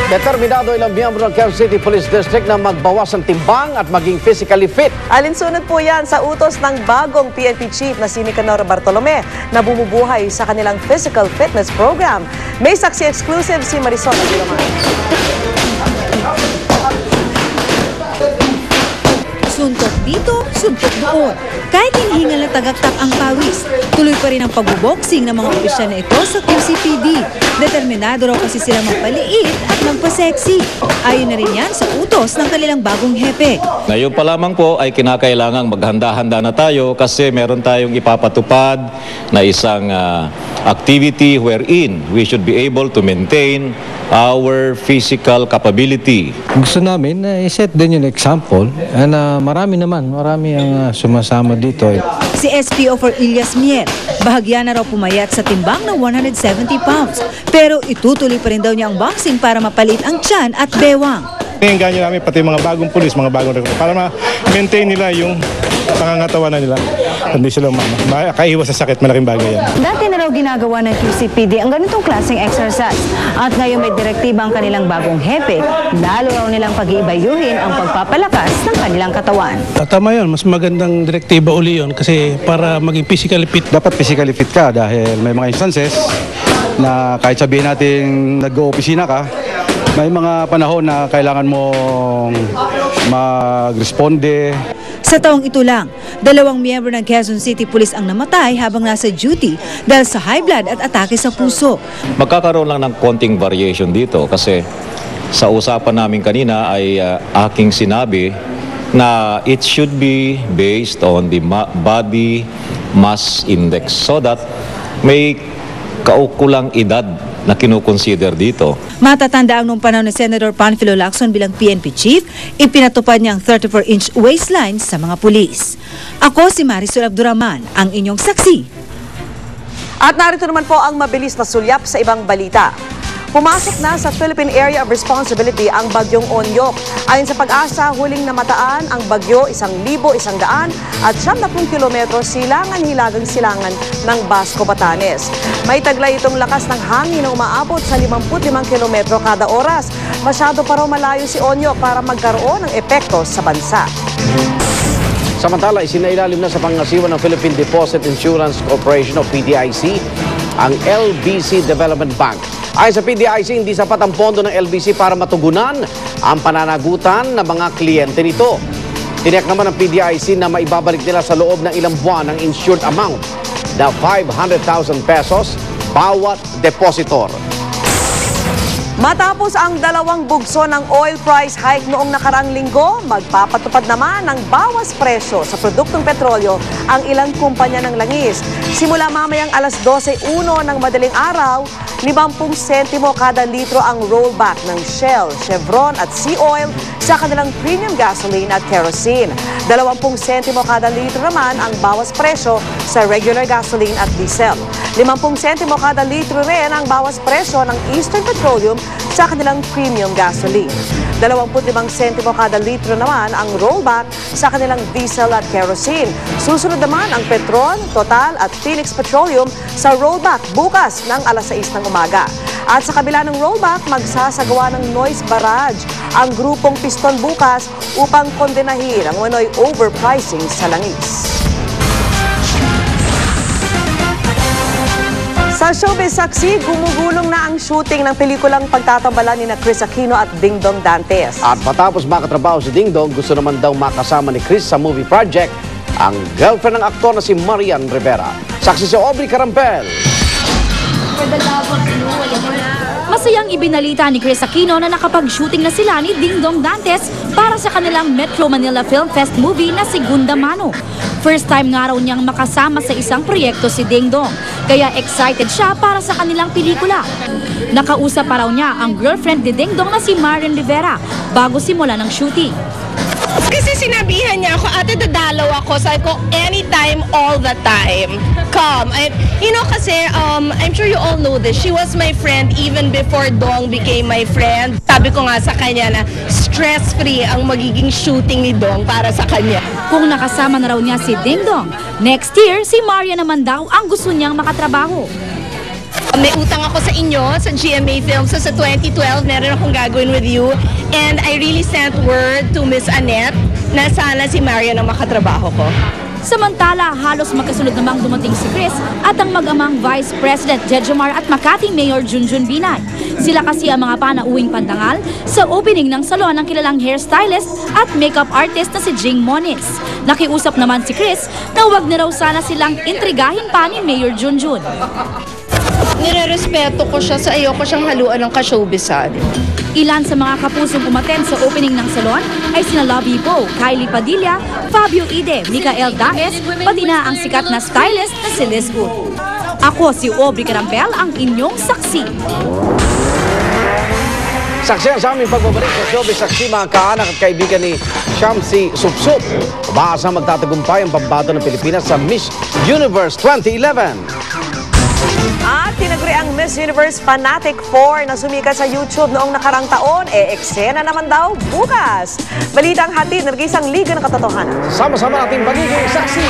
Determinado ilang miyembro ng Quezon City Police District na magbawas ng timbang at maging physically fit. Alinsunod po yan sa utos ng bagong PNP Chief na si Nicanor Bartolome na bumubuhay sa kanilang physical fitness program. May saksi exclusive si Marisol Aguilaman. Suntok dito, suntok doon. Kahit hinihingal na tagaktak ang pawis, tuloy pa rin ang pagbuboxing ng mga opisyal na ito sa QCPD. Determinado raw kasi sila magpaliit at magpa-sexy. Ayon na rin yan sa utos ng kanilang bagong hepe. Ngayon pa lamang po ay kinakailangang maghanda-handa na tayo kasi meron tayong ipapatupad na isang activity wherein we should be able to maintain our physical capability. Gusto namin na i-set din yung example na marami ang sumasama dito. Si SPO for Ilyas Mier, bahagya na raw pumayat sa timbang na 170 pounds. Pero itutuloy pa rin daw niya ang boxing para mapalit ang tiyan at bewang. Ganyan namin pati mga bagong pulis, mga bagong recruit para ma-maintain nila yung pangangatawan na nila. Hindi sila makaiwas sa sakit, malaking bagay yan. Dati na raw ginagawa ng QCPD ang ganitong klaseng exercise. At ngayon may direktiba ang kanilang bagong hepe, lalo raw nilang pag-iibayuhin ang pagpapalakas ng kanilang katawan. Tama yun, mas magandang direktiba uli yun kasi para maging physically fit. Dapat physically fit ka dahil may mga instances na kahit sabihin natin nag-opisina ka, may mga panahon na kailangan mong mag-responde. Sa taong ito lang, 2 miyembro ng Quezon City Police ang namatay habang nasa duty dahil sa high blood at atake sa puso. Magkakaroon lang ng konting variation dito kasi sa usapan namin kanina ay aking sinabi na it should be based on the body mass index so that may kaukulang edad na kinukonsider dito. Matatanda ang nung panahon ni Senator Panfilo Lacson bilang PNP Chief, ipinatupad niya ang 34-inch waistline sa mga pulis. Ako si Marisol Abduraman, ang inyong saksi. At narito naman po ang mabilis na sulyap sa ibang balita. Pumasok na sa Philippine Area of Responsibility ang bagyong Onyok. Ayon sa Pag-asa, huling namataan ang bagyo 1,100 at 70 kilometro silangan-hilagang silangan ng Basco, Batanes. May taglay itong lakas ng hangin na umaabot sa 55 kilometro kada oras. Masyado pa raw malayo si Onyok para magkaroon ng epekto sa bansa. Samantala, isinailalim na sa pangasiwa ng Philippine Deposit Insurance Corporation o PDIC ang LBC Development Bank. Ayon sa PDIC, hindi sapat ang pondo ng LBC para matugunan ang pananagutan ng mga kliyente nito. Tiniyak naman ng PDIC na maibabalik nila sa loob ng ilang buwan ang insured amount na 500,000 pesos bawat depositor. Matapos ang 2 bugso ng oil price hike noong nakaraang linggo, magpapatupad naman ng bawas presyo sa produktong petrolyo ang ilang kumpanya ng langis. Simula mamayang alas 12:01 ng madaling araw, 50 sentimo kada litro ang rollback ng Shell, Chevron at Sea Oil sa kanilang premium gasoline at kerosene. 20 sentimo kada litro naman ang bawas presyo sa regular gasoline at diesel. 50 sentimo kada litro rin ang bawas presyo ng Eastern Petroleum sa kanilang premium gasoline. 25 sentimo kada litro naman ang rollback sa kanilang diesel at kerosene. Susunod naman ang Petron, Total at Phoenix Petroleum sa rollback bukas ng alas 6 ng umaga. At sa kabila ng rollback, magsasagawa ng noise barrage ang grupong Piston bukas upang kondenahin ang umano'y overpricing sa langis. Sa showbiz saksi, gumugulong na ang shooting ng pelikulang pagtatambalan ni Chris Aquino at Dingdong Dantes. At matapos makatrabaho si Dingdong, gusto naman daw makasama ni Chris sa movie project ang girlfriend ng aktor na si Marian Rivera. Saksi si Aubrey Carampel. Masayang ibinalita ni Chris Aquino na nakapag-shooting na sila ni Dingdong Dantes para sa kanilang Metro Manila Film Fest movie na Segunda Mano. First time nga raw niyang makasama sa isang proyekto si Dingdong, kaya excited siya para sa kanilang pelikula. Nakausap pa raw niya ang girlfriend ni Dingdong na si Marian Rivera bago simula ng shooting. Kasi sinabihan niya ako, ate dadalaw ako. Sabi ko, anytime, all the time. Come. Kasi, I'm sure you all know this. She was my friend even before Dong became my friend. Sabi ko nga sa kanya na stress-free ang magiging shooting ni Dong para sa kanya. Kung nakasama na raw niya si Dingdong, next year, si Maria naman daw ang gusto niyang makatrabaho. May utang ako sa inyo, sa GMA Films. So sa 2012, meron akong gagawin with you. And I really sent word to Miss Annette na sana si Marian ang makatrabaho ko. Samantala, halos magkasunod namang dumating si Chris at ang mag-amang Vice President Jejomar at Makati Mayor Junjun Binay. Sila kasi ang mga panauwing pandangal sa opening ng salon ng kilalang hairstylist at makeup artist na si Jing Moniz. Nakiusap naman si Chris na huwag na raw sana silang intrigahin pa ni Mayor Junjun. Nire-respeto ko siya sa ayoko siyang haluan ng ka-showbizan. Ilan sa mga kapusong umaten sa opening ng salon ay sina Lovie Poe, Kylie Padilla, Fabio Ide, Micael Daes, pati na ang sikat na stylist na si Liz Wood. Ako si Aubrey Carampel, ang inyong saksi. Saksihan sa aming pagbabalik sa showbiz, saksi mga kaanak at kaibigan ni Shamsi Supsup. Umaasa magtatagumpay ang pambato ng Pilipinas sa Miss Universe 2011. At tinaguri ang Miss Universe Fanatic 4 na sumikat sa YouTube noong nakarang taon, eksena naman daw bukas. Balitang hatid ng isang liga ng katotohanan. Sama-sama nating pagiging saksi.